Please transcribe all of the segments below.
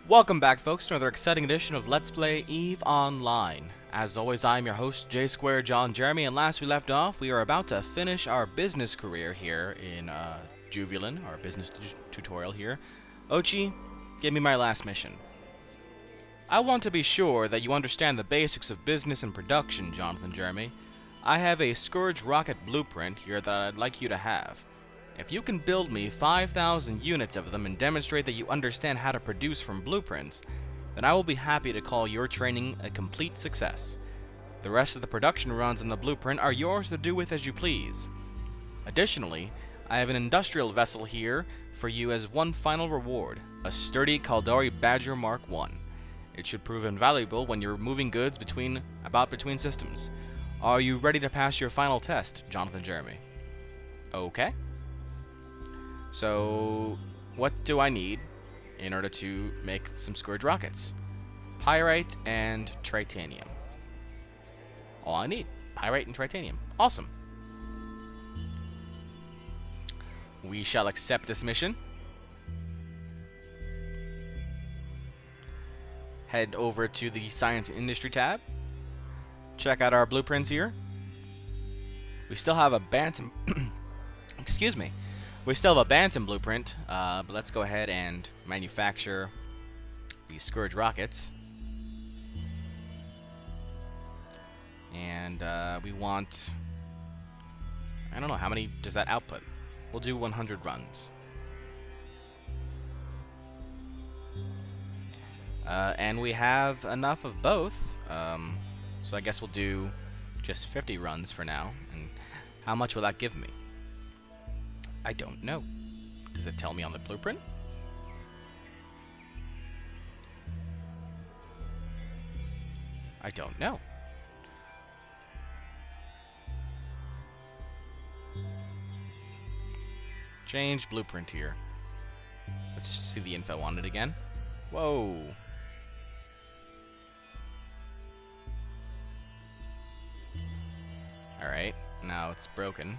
Welcome back, folks, to another exciting edition of Let's Play EVE Online. As always, I'm your host, J2 John Jeremy, and last we left off, we are about to finish our business career here in Juvelin, our business tutorial here. Ochi, give me my last mission. I want to be sure that you understand the basics of business and production, Jonathan Jeremy. I have a Scourge rocket blueprint here that I'd like you to have. If you can build me 5,000 units of them and demonstrate that you understand how to produce from blueprints, then I will be happy to call your training a complete success. The rest of the production runs in the blueprint are yours to do with as you please. Additionally, I have an industrial vessel here for you as one final reward, a sturdy Caldari Badger Mark I. It should prove invaluable when you're moving goods between systems. Are you ready to pass your final test, Jonathan Jeremy? Okay. So, what do I need in order to make some Scourge rockets? Pyrite and titanium. All I need. Pyrite and titanium. Awesome. We shall accept this mission. Head over to the Science and Industry tab. Check out our blueprints here. We still have a Bantam... Excuse me. We still have a Bantam blueprint, but let's go ahead and manufacture these Scourge rockets. And we want... I don't know, how many does that output? We'll do 100 runs. And we have enough of both, so I guess we'll do just 50 runs for now. And how much will that give me? I don't know. Does it tell me on the blueprint? I don't know. Change blueprint here. Let's see the info on it again. Whoa. Alright, now it's broken.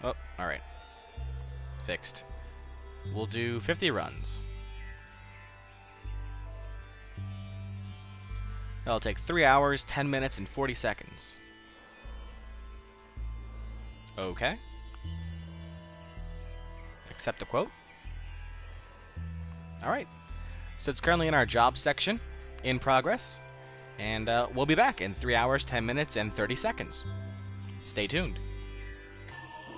Oh, alright. Fixed. We'll do 50 runs. That'll take 3 hours, 10 minutes, and 40 seconds. Okay. Accept the quote. Alright. So it's currently in our jobs section, in progress. And we'll be back in 3 hours, 10 minutes, and 30 seconds. Stay tuned.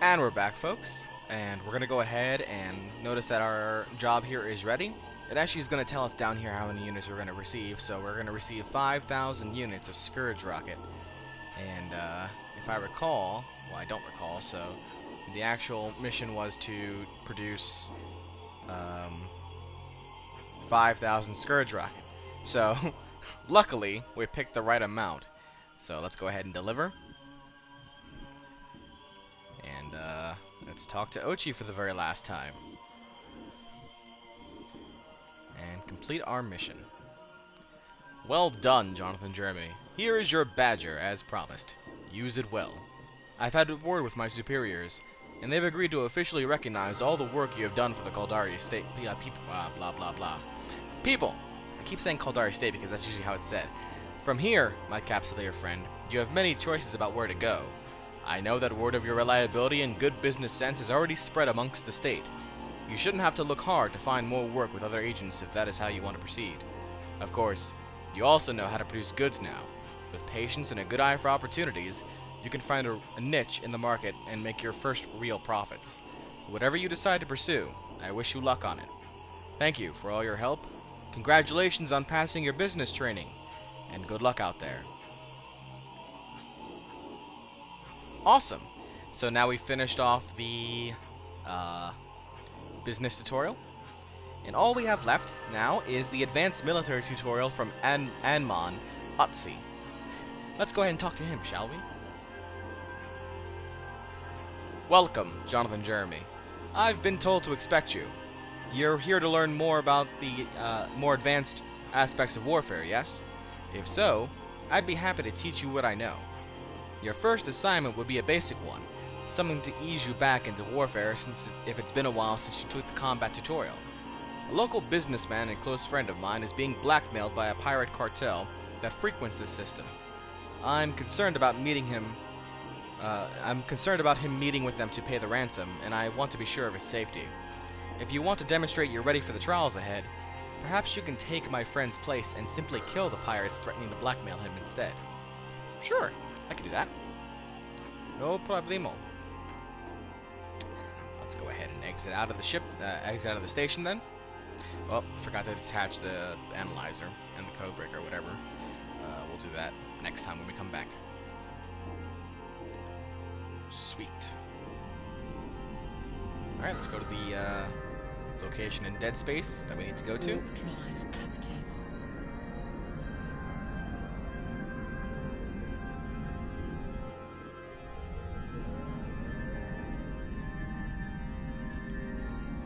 And we're back, folks, and we're going to go ahead and notice that our job here is ready. It actually is going to tell us down here how many units we're going to receive, so we're going to receive 5,000 units of Scourge rocket. And if I recall, well, I don't recall, so the actual mission was to produce 5,000 Scourge rocket. So, luckily, we picked the right amount. So let's go ahead and deliver. And let's talk to Ochi for the very last time. And complete our mission. Well done, Jonathan Jeremy. Here is your Badger, as promised. Use it well. I've had a word with my superiors, and they've agreed to officially recognize all the work you have done for the Caldari State. Blah, blah, blah. People! I keep saying Caldari State because that's usually how it's said. From here, my Capsuleer friend, you have many choices about where to go. I know that word of your reliability and good business sense is already spread amongst the state. You shouldn't have to look hard to find more work with other agents if that is how you want to proceed. Of course, you also know how to produce goods now. With patience and a good eye for opportunities, you can find a niche in the market and make your first real profits. Whatever you decide to pursue, I wish you luck on it. Thank you for all your help. Congratulations on passing your business training, and good luck out there. Awesome. So now we finished off the business tutorial. And all we have left now is the advanced military tutorial from Anmon Utsi. Let's go ahead and talk to him, shall we? Welcome, Jonathan Jeremy. I've been told to expect you. You're here to learn more about the more advanced aspects of warfare, yes? If so, I'd be happy to teach you what I know. Your first assignment would be a basic one, Something to ease you back into warfare if it's been a while since you took the combat tutorial. A local businessman and close friend of mine is being blackmailed by a pirate cartel that frequents this system. I'm concerned about him meeting with them to pay the ransom, and I want to be sure of his safety. If you want to demonstrate you're ready for the trials ahead, perhaps you can take my friend's place and simply kill the pirates threatening to blackmail him instead. Sure, I can do that. No problemo. Let's go ahead and exit out of the ship, exit out of the station then. Oh, forgot to detach the analyzer and the code breaker or whatever. We'll do that next time when we come back. Sweet. Alright, let's go to the location in Dead Space that we need to go to.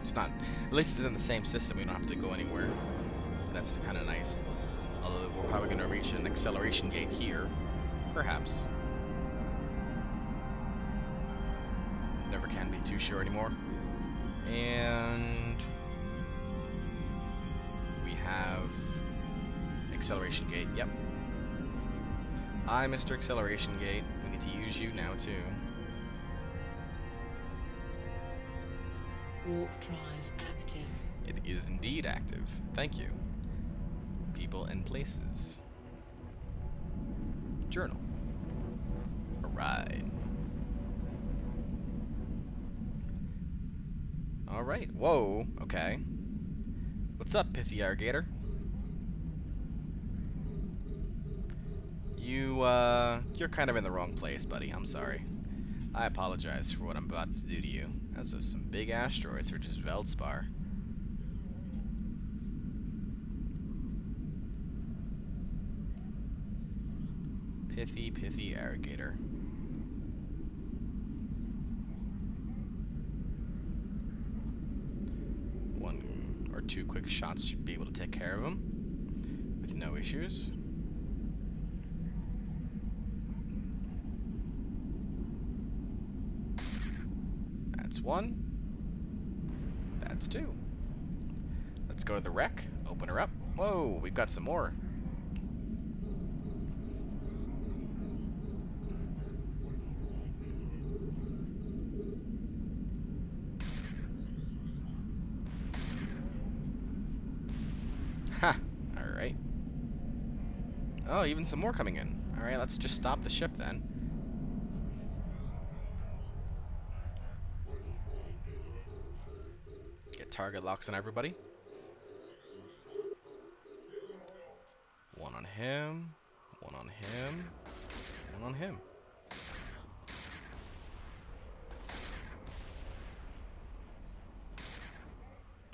It's not, at least it's in the same system, we don't have to go anywhere. That's kind of nice. Although we're probably going to reach an acceleration gate here. Perhaps. Never can be too sure anymore. And we have acceleration gate. Yep. Hi, Mr. Acceleration Gate. We get to use you now too. Warp drive active. It is indeed active. Thank you. People and places. Journal. Alright. Alright. Whoa. Okay. What's up, Pithy Irrigator? You're kind of in the wrong place, buddy. I'm sorry. I apologize for what I'm about to do to you. Those are some big asteroids for just Veldspar. Pithy Irrigator. One or two quick shots should be able to take care of him with no issues. That's one. That's two. Let's go to the wreck. Open her up. Whoa, we've got some more. Ha! Alright. Oh, even some more coming in. Alright, let's just stop the ship then. Get target locks on everybody. One on him. One on him. One on him.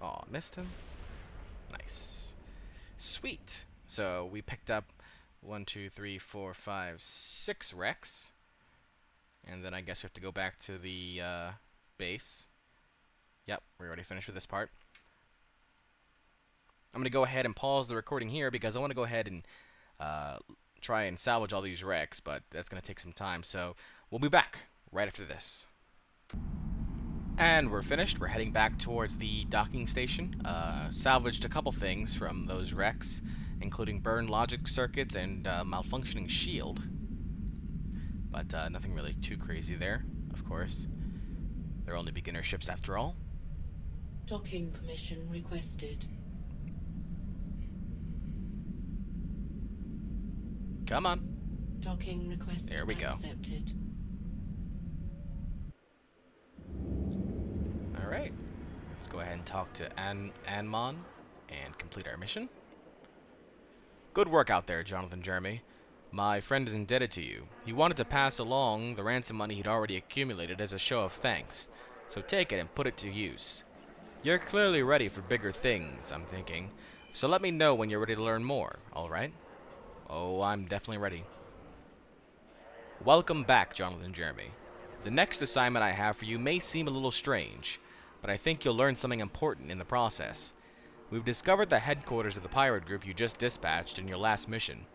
Aw, missed him. Nice. Sweet. So we picked up 1, 2, 3, 4, 5, 6 wrecks. And then I guess we have to go back to the base. Yep, we're already finished with this part. I'm going to go ahead and pause the recording here because I want to go ahead and try and salvage all these wrecks, but that's going to take some time. So we'll be back right after this. And we're finished. We're heading back towards the docking station. Salvaged a couple things from those wrecks, including burned logic circuits and malfunctioning shield. But nothing really too crazy there, of course. They're only beginner ships after all. Docking permission requested. Come on. Docking request There we go. accepted. Alright. Let's go ahead and talk to Anmon and complete our mission. Good work out there, Jonathan Jeremy. My friend is indebted to you. He wanted to pass along the ransom money he'd already accumulated as a show of thanks. So take it and put it to use. You're clearly ready for bigger things, I'm thinking. So let me know when you're ready to learn more, alright? Oh, I'm definitely ready. Welcome back, Jonathan Jeremy. The next assignment I have for you may seem a little strange, but I think you'll learn something important in the process. We've discovered the headquarters of the pirate group you just dispatched in your last mission.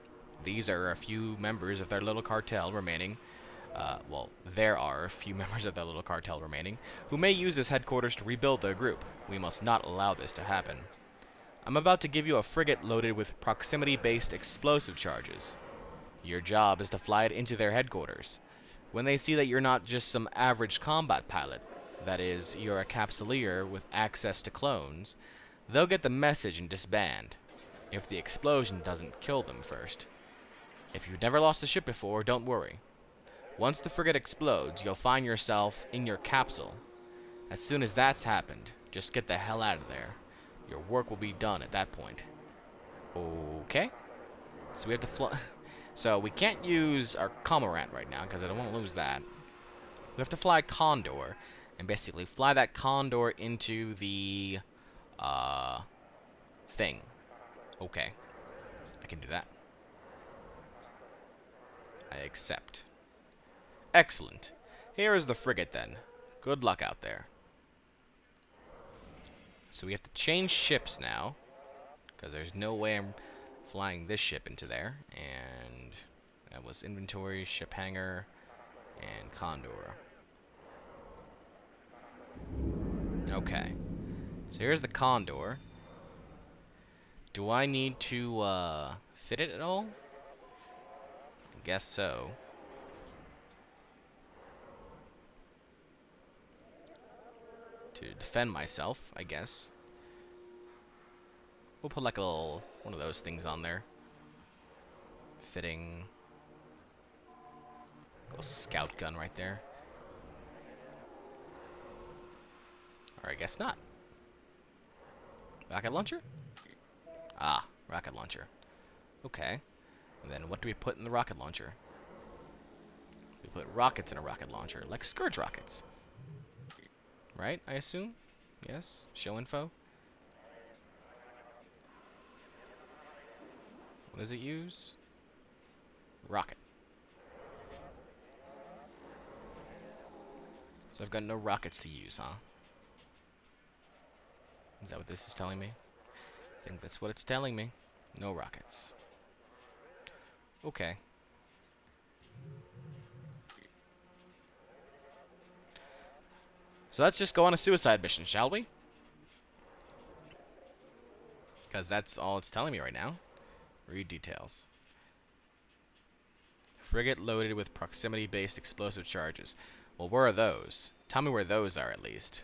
These are a few members of their little cartel remaining, Well, there are a few members of the little cartel remaining, who may use this headquarters to rebuild their group. We must not allow this to happen. I'm about to give you a frigate loaded with proximity-based explosive charges. Your job is to fly it into their headquarters. When they see that you're not just some average combat pilot, that is, you're a capsuleer with access to clones, they'll get the message and disband, if the explosion doesn't kill them first. If you've never lost a ship before, don't worry. Once the frigate explodes, you'll find yourself in your capsule. As soon as that's happened, just get the hell out of there. Your work will be done at that point. Okay. So we have to fly. So we can't use our Cormorant right now because I don't want to lose that. We have to fly Condor and basically fly that Condor into the thing. Okay. I can do that. I accept. Excellent. Here is the frigate then. Good luck out there. So we have to change ships now, because there's no way I'm flying this ship into there. And that was inventory, ship hangar, and Condor. Okay. So here's the Condor. Do I need to fit it at all? I guess so. To defend myself, I guess. We'll put like a little one of those things on there. Fitting. Little scout gun right there. Or I guess not. Rocket launcher? Ah, rocket launcher. Okay. And then what do we put in the rocket launcher? We put rockets in a rocket launcher, like Scourge rockets. Right, I assume? Yes? Show info? What does it use? Rocket. So I've got no rockets to use, huh? Is that what this is telling me? I think that's what it's telling me. No rockets. Okay. So let's just go on a suicide mission, shall we? Because that's all it's telling me right now. Read details. Frigate loaded with proximity-based explosive charges. Well, where are those? Tell me where those are, at least.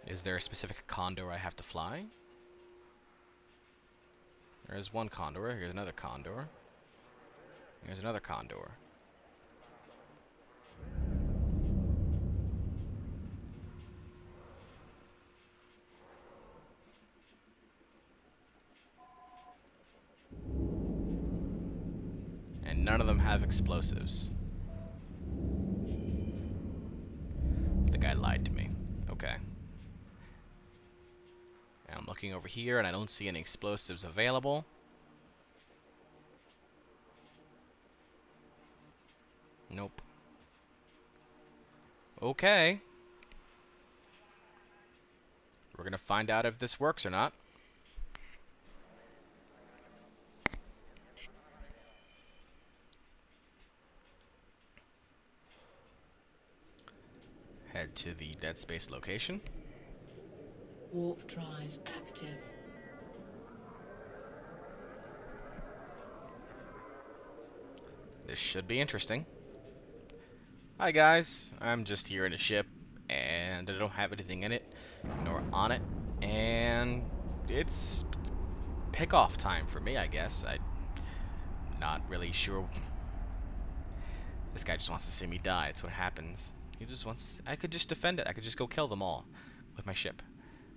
Is there a specific Condor I have to fly? There's one Condor. Here's another Condor. Here's another Condor. And none of them have explosives. The guy lied to me. Okay. And I'm looking over here and I don't see any explosives available. Nope. Okay. We're gonna find out if this works or not. Head to the dead space location. Warp drive active. This should be interesting. Hi guys, I'm just here in a ship, and I don't have anything in it, nor on it, and it's pick-off time for me, I guess. I'm not really sure. This guy just wants to see me die. It's what happens. He just wants to, I could just defend it. I could just go kill them all with my ship.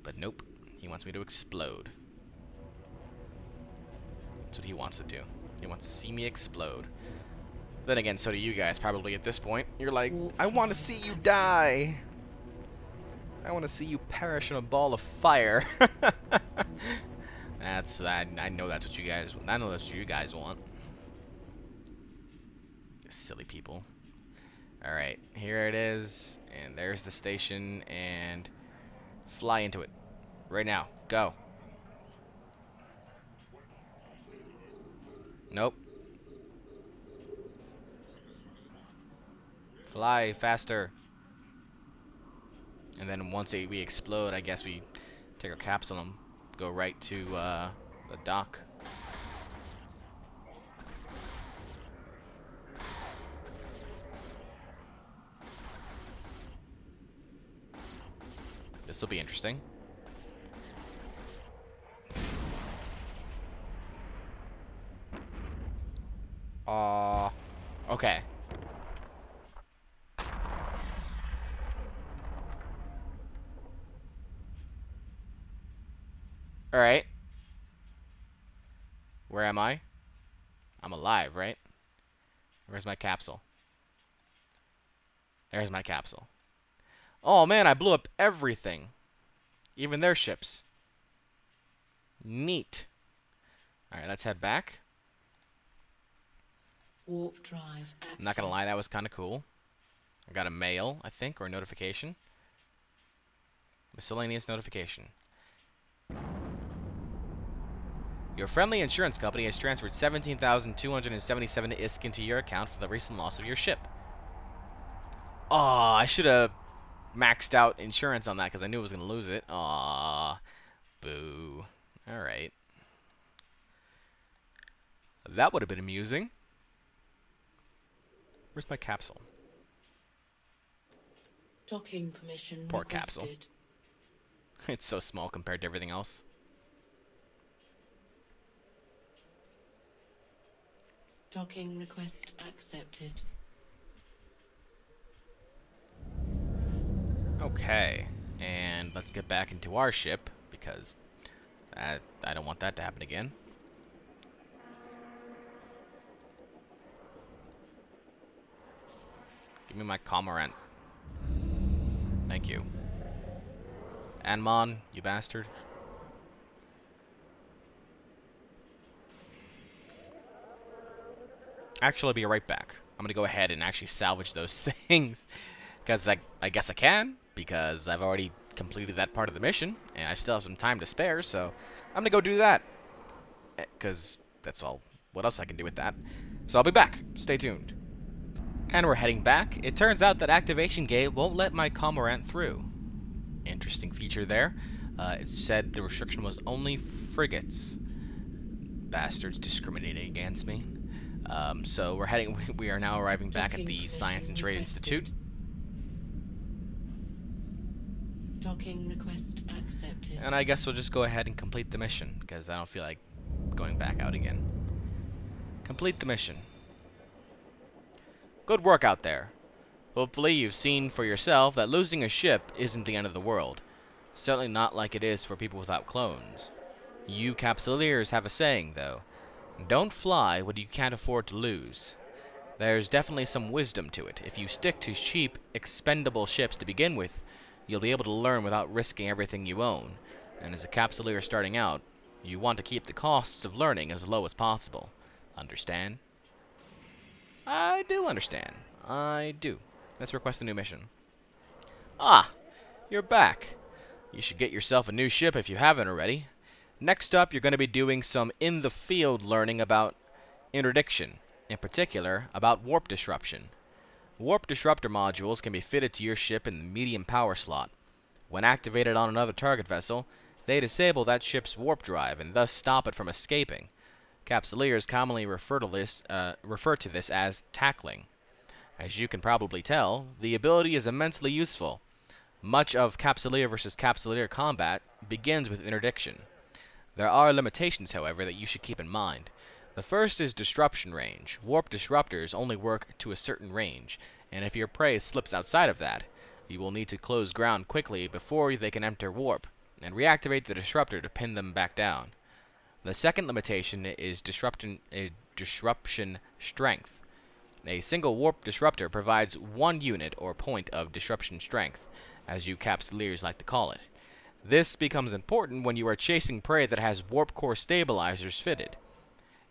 But nope. He wants me to explode. That's what he wants to do. He wants to see me explode. Then again, so do you guys probably at this point. You're like, I want to see you die. I want to see you perish in a ball of fire. That's that. I know that's what you guys. I know that's what you guys want. Silly people. Alright, here it is. And there's the station. And fly into it. Right now. Go. Nope. Fly faster. And then once we explode, I guess we take our capsule and go right to the dock. This will be interesting. Okay. Alright. Where am I? I'm alive, right? Where's my capsule? There's my capsule. Oh man, I blew up everything. Even their ships. Neat. Alright, let's head back. Warp drive active. I'm not gonna lie, that was kind of cool. I got a mail, I think, or a notification. Miscellaneous notification. Your friendly insurance company has transferred 17,277 ISK into your account for the recent loss of your ship. Oh, I should have maxed out insurance on that because I knew I was going to lose it. Aw, boo. Alright. That would have been amusing. Where's my capsule? Docking permission Poor requested. capsule. It's so small compared to everything else. Docking request accepted. Okay, and let's get back into our ship, because I don't want that to happen again. Give me my cormorant. Thank you. Anmon, you bastard. Actually, I'll be right back. I'm gonna go ahead and actually salvage those things. Because I guess I can, because I've already completed that part of the mission, and I still have some time to spare, so I'm gonna go do that. Because that's all. What else I can do with that? So I'll be back. Stay tuned. And we're heading back. It turns out that activation gate won't let my cormorant through. Interesting feature there. It said the restriction was only frigates. Bastards discriminating against me. So we're heading. We are now arriving back at the Science and Trade Institute. Docking request accepted. And I guess we'll just go ahead and complete the mission, because I don't feel like going back out again. Complete the mission. Good work out there. Hopefully you've seen for yourself that losing a ship isn't the end of the world. Certainly not like it is for people without clones. You Capsuleers have a saying, though. Don't fly what you can't afford to lose. There's definitely some wisdom to it. If you stick to cheap, expendable ships to begin with, you'll be able to learn without risking everything you own. And as a Capsuleer starting out, you want to keep the costs of learning as low as possible. Understand? I do understand. I do. Let's request a new mission. Ah, you're back. You should get yourself a new ship if you haven't already. Next up, you're going to be doing some in-the-field learning about interdiction. In particular, about warp disruption. Warp disruptor modules can be fitted to your ship in the medium power slot. When activated on another target vessel, they disable that ship's warp drive and thus stop it from escaping. Capsuleers commonly refer to this as tackling. As you can probably tell, the ability is immensely useful. Much of Capsuleer versus Capsuleer combat begins with interdiction. There are limitations, however, that you should keep in mind. The first is disruption range. Warp disruptors only work to a certain range, and if your prey slips outside of that, you will need to close ground quickly before they can enter warp, and reactivate the disruptor to pin them back down. The second limitation is disruption strength. A single warp disruptor provides one unit or point of disruption strength, as you Capsuleers like to call it. This becomes important when you are chasing prey that has warp core stabilizers fitted.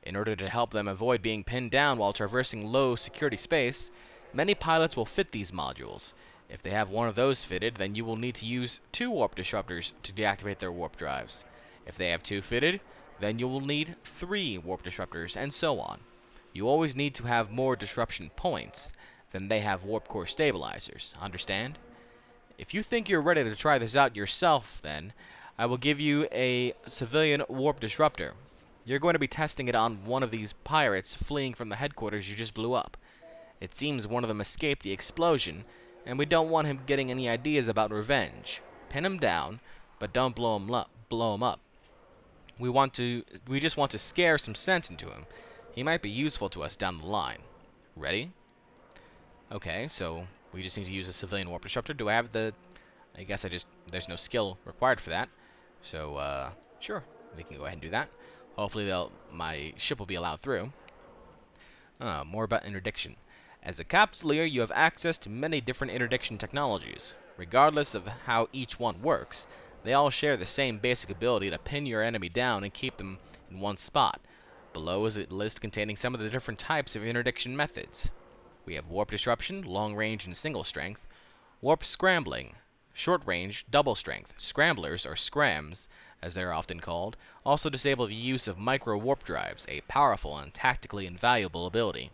In order to help them avoid being pinned down while traversing low security space, Many pilots will fit these modules. If they have one of those fitted, then you will need to use 2 warp disruptors to deactivate their warp drives. If they have 2 fitted, then you will need 3 warp disruptors, and so on. You always need to have more disruption points than they have warp core stabilizers, understand? If you think you're ready to try this out yourself, then I will give you a civilian warp disruptor. You're going to be testing it on one of these pirates fleeing from the headquarters you just blew up. It seems one of them escaped the explosion, and we don't want him getting any ideas about revenge. Pin him down, but don't blow him up. We just want to scare some sense into him. He might be useful to us down the line. Ready? Okay, so we just need to use a civilian warp disruptor. Do I have the... I guess there's no skill required for that. So, sure, we can go ahead and do that. Hopefully my ship will be allowed through. More about interdiction. As a capsuleer, you have access to many different interdiction technologies. Regardless of how each one works, they all share the same basic ability to pin your enemy down and keep them in one spot. Below is a list containing some of the different types of interdiction methods. We have warp disruption, long range and single strength, warp scrambling, short range, double strength. Scramblers, or scrams, as they are often called, also disable the use of micro warp drives, a powerful and tactically invaluable ability.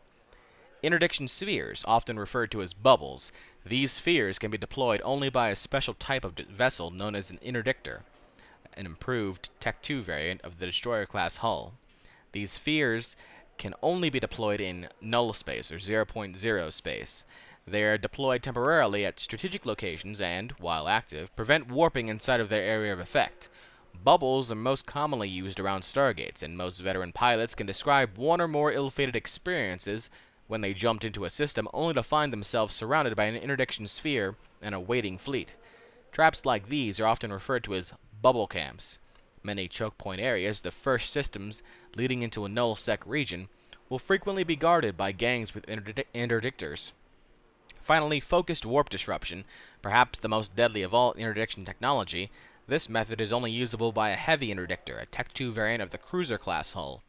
Interdiction spheres, often referred to as bubbles. These spheres can be deployed only by a special type of vessel known as an interdictor, an improved Tech 2 variant of the destroyer-class hull. These spheres can only be deployed in null space, or 0.0 space. They are deployed temporarily at strategic locations and, while active, prevent warping inside of their area of effect. Bubbles are most commonly used around stargates, and most veteran pilots can describe one or more ill-fated experiences when they jumped into a system only to find themselves surrounded by an interdiction sphere and a waiting fleet. Traps like these are often referred to as bubble camps. Many choke point areas, the first systems leading into a null-sec region, will frequently be guarded by gangs with interdictors. Finally, focused warp disruption, perhaps the most deadly of all interdiction technology. This method is only usable by a heavy interdictor, a Tech 2 variant of the cruiser-class hull.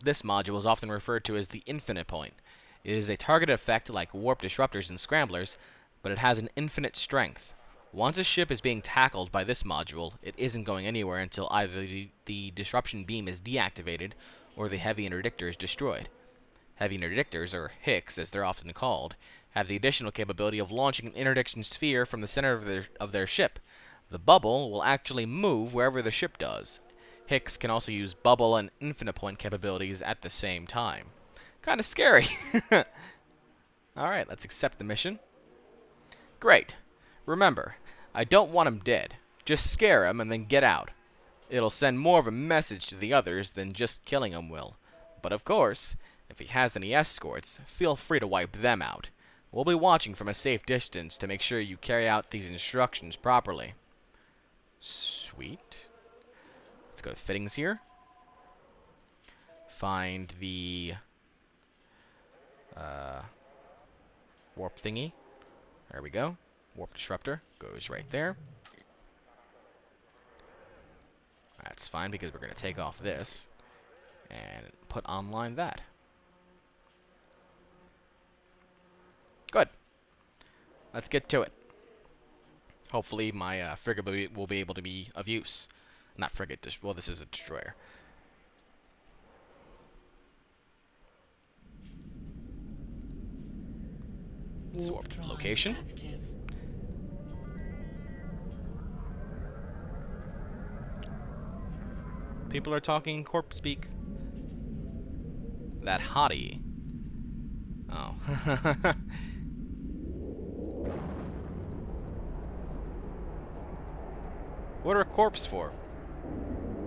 This module is often referred to as the infinite point. It is a targeted effect like warp disruptors and scramblers, but it has an infinite strength. Once a ship is being tackled by this module, it isn't going anywhere until either the disruption beam is deactivated or the heavy interdictor is destroyed. Heavy interdictors, or Hicks as they're often called, have the additional capability of launching an interdiction sphere from the center of their ship. The bubble will actually move wherever the ship does. Hicks can also use bubble and infinite point capabilities at the same time. Kind of scary. Alright, let's accept the mission. Great. Remember, I don't want him dead. Just scare him and then get out. It'll send more of a message to the others than just killing him will. But of course, if he has any escorts, feel free to wipe them out. We'll be watching from a safe distance to make sure you carry out these instructions properly. Sweet. Let's go to fittings here. Find the warp thingy. There we go. Warp disruptor goes right there. That's fine because we're going to take off this and put online that. Good. Let's get to it. Hopefully my frigate will be able to be of use. Not frigate, well, this is a destroyer. Let's warp to the location. People are talking corp speak. That hottie. Oh. What are corpse for?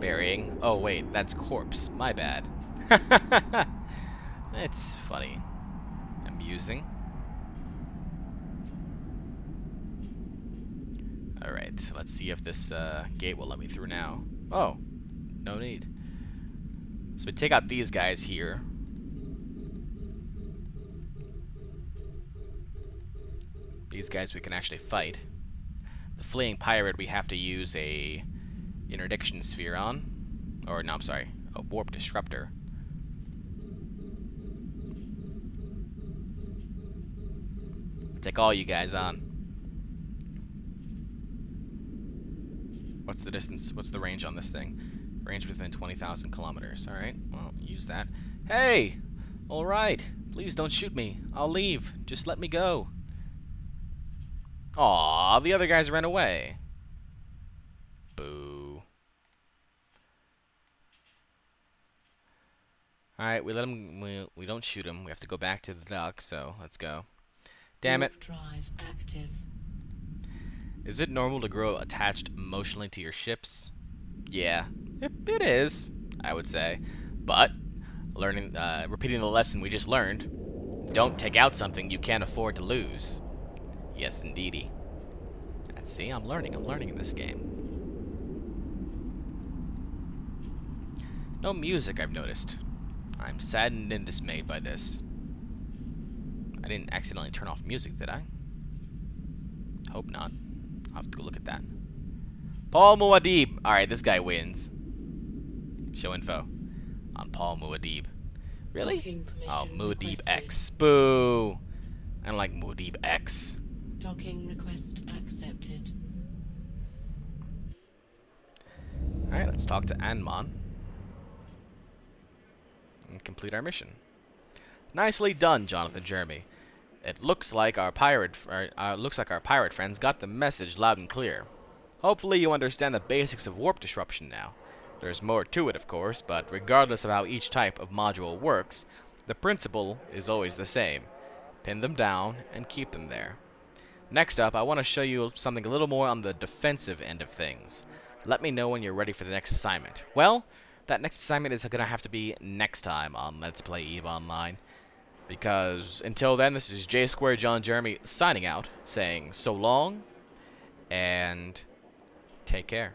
Burying. Oh wait, that's corpse. My bad. It's funny. Amusing. Alright, let's see if this gate will let me through now. Oh, no need. So we take out these guys here. These guys we can actually fight. The fleeing pirate we have to use a interdiction sphere on. Or, no, I'm sorry, a warp disruptor. take all you guys on. What's the distance? What's the range on this thing? Range within 20,000 kilometers. Alright, well, use that. Hey! Alright, please don't shoot me. I'll leave. Just let me go. Aw, the other guys ran away. Boo. Alright, we let him. We don't shoot him. We have to go back to the dock, so let's go. Damn it. Warp drive active. Is it normal to grow attached emotionally to your ships? Yeah, it is, I would say. But, repeating the lesson we just learned, don't take out something you can't afford to lose. Yes, indeedy. Let's see, I'm learning in this game. No music, I've noticed. I'm saddened and dismayed by this. I didn't accidentally turn off music, did I? Hope not. I'll have to go look at that. Paul Muad'Dib. Alright, this guy wins. Show info on Paul Muad'Dib. Really? Oh, Muad'Dib X. Boo! I don't like Muad'Dib X. Docking request accepted. Alright, let's talk to Anmon. And complete our mission. Nicely done, Jonathan Jeremy. It looks like our pirate friends got the message loud and clear. Hopefully you understand the basics of warp disruption now. There's more to it, of course, but regardless of how each type of module works, the principle is always the same. Pin them down and keep them there. Next up, I want to show you something a little more on the defensive end of things. Let me know when you're ready for the next assignment. Well, that next assignment is going to have to be next time on Let's Play EVE Online. Because until then, this is J Square John Jeremy signing out, saying so long, and take care.